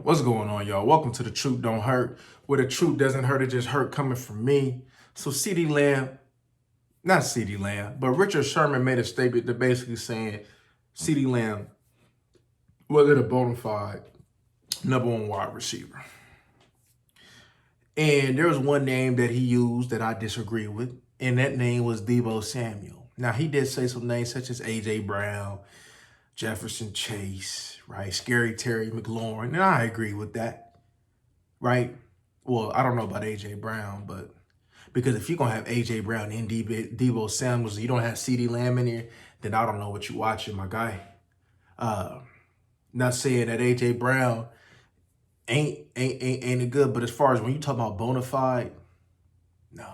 What's going on, y'all? Welcome to The Truth Don't Hurt, where the truth doesn't hurt, it just hurt coming from me. So CD Lamb, not CD Lamb, but Richard Sherman made a statement that basically saying CD Lamb wasn't a bona fide #1 wide receiver. And there was one name that he used that I disagree with, and that name was Deebo Samuel. Now, he did say some names such as A.J. Brown, Jefferson Chase, right? Scary Terry McLaurin, and I agree with that, right? Well, I don't know about A.J. Brown, but because if you're going to have A.J. Brown and Deebo Samuel, you don't have CD Lamb in here, then I don't know what you're watching, my guy. Not saying that A.J. Brown ain't good, but as far as when you talk about bona fide, no.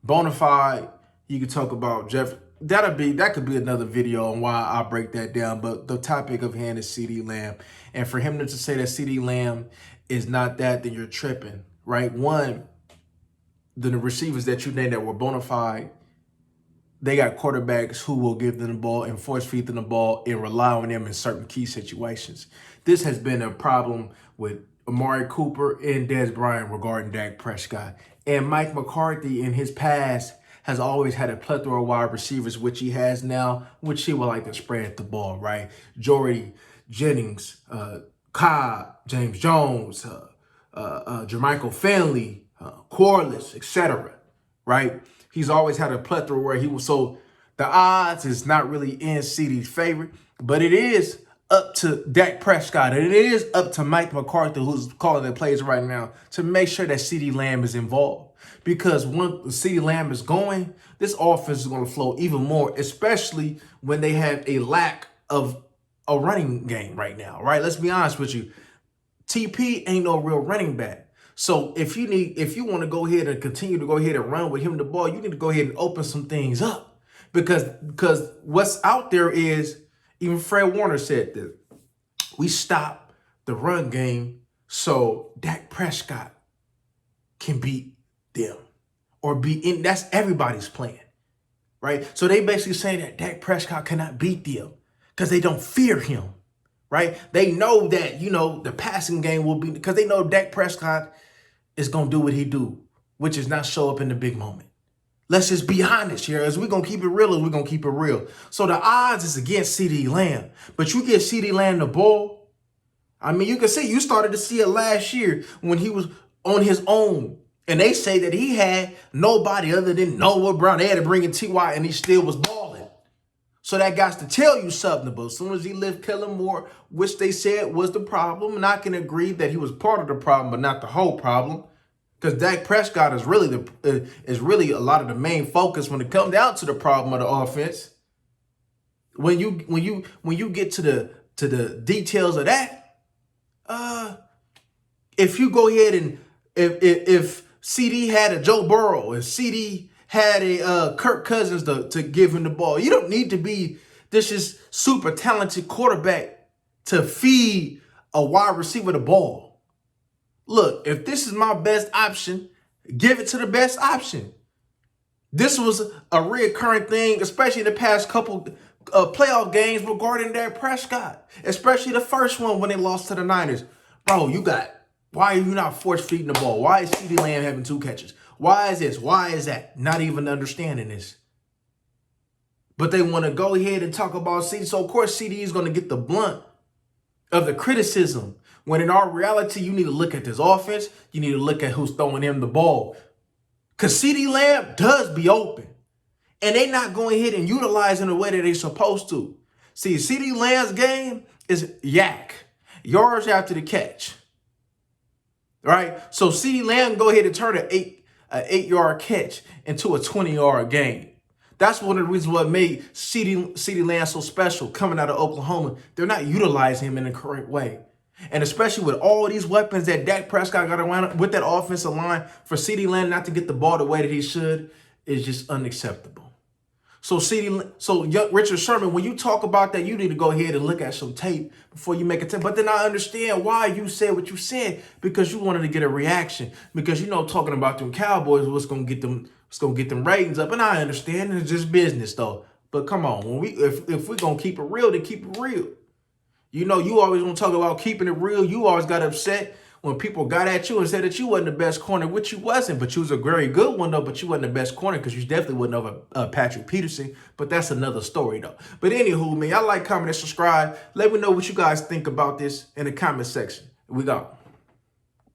Bona fide, you could talk about Jeff. That could be another video on why I break that down. But the topic of hand is CD Lamb. And for him to say that CD Lamb is not that, then you're tripping, right? One, the receivers that you named that were bona fide, they got quarterbacks who will give them the ball and force feed them the ball and rely on them in certain key situations. This has been a problem with Amari Cooper and Dez Bryant regarding Dak Prescott. And Mike McCarthy in his past has always had a plethora of wide receivers, which he has now, which he would like to spread the ball, right? Jordy, Jennings, Cobb, James Jones, Jermichael Finley, Corliss, etc., right? He's always had a plethora where he was, so the odds is not really in CD's favor, but it is up to Dak Prescott, and it is up to Mike McCarthy, who's calling the plays right now, to make sure that CD Lamb is involved. Because when CD Lamb is going, this offense is going to flow even more, especially when they have a lack of a running game right now, right? Let's be honest with you. TP ain't no real running back. So if you want to go ahead and continue to go ahead and run with him the ball, you need to go ahead and open some things up. Because what's out there is, even Fred Warner said that we stop the run game so Dak Prescott can beat them or be in. That's everybody's plan, right? So they basically saying that Dak Prescott cannot beat them because they don't fear him, right? They know that, the passing game will be, because they know Dak Prescott is going to do what he do, which is not show up in the big moment. Let's just be honest here. As we're going to keep it real, we're going to keep it real. So the odds is against CD Lamb. But you get CD Lamb the ball. I mean, you can see, you started to see it last year when he was on his own. And they say that he had nobody other than Noah Brown. They had to bring in T.Y. and he still was balling. So that got to tell you something. But as soon as he left Kellen Moore, which they said was the problem, and I can agree that he was part of the problem, but not the whole problem. Because Dak Prescott is really a lot of the main focus when it comes down to the problem of the offense. When you get to the details of that, if you go ahead and if CD had a Joe Burrow, if CD had a Kirk Cousins to give him the ball, you don't need to be this is super talented quarterback to feed a wide receiver the ball. Look, if this is my best option, give it to the best option. This was a reoccurring thing, especially in the past couple playoff games regarding Dak Prescott, especially the first one when they lost to the Niners. Bro, why are you not force feeding the ball? Why is CD Lamb having 2 catches? Why is this? Why is that? Not even understanding this. But they want to go ahead and talk about CD. So, of course, CD is going to get the blunt of the criticism. When in our reality, you need to look at this offense. You need to look at who's throwing him the ball. Because CD Lamb does be open. And they're not going ahead and utilize him the way that they're supposed to. See, CD Lamb's game is yards after the catch. Right? So CD Lamb go ahead and turn an 8-yard catch into a 20-yard game. That's one of the reasons what made CD Lamb so special coming out of Oklahoma. They're not utilizing him in the correct way. And especially with all these weapons that Dak Prescott got around with that offensive line, for CD Lamb not to get the ball the way that he should is just unacceptable. So Richard Sherman, when you talk about that, you need to go ahead and look at some tape before you make a tape. But then I understand why you said what you said, because you wanted to get a reaction. Because talking about them Cowboys was gonna get them ratings up. And I understand it's just business though. But come on, if we're gonna keep it real, then keep it real. You know, you always want to talk about keeping it real. You always got upset when people got at you and said that you wasn't the best corner, which you wasn't, but you was a very good one though, but you wasn't the best corner because you definitely wasn't over Patrick Peterson, but that's another story though. But anywho, man, y'all like, comment, and subscribe. Let me know what you guys think about this in the comment section. We go.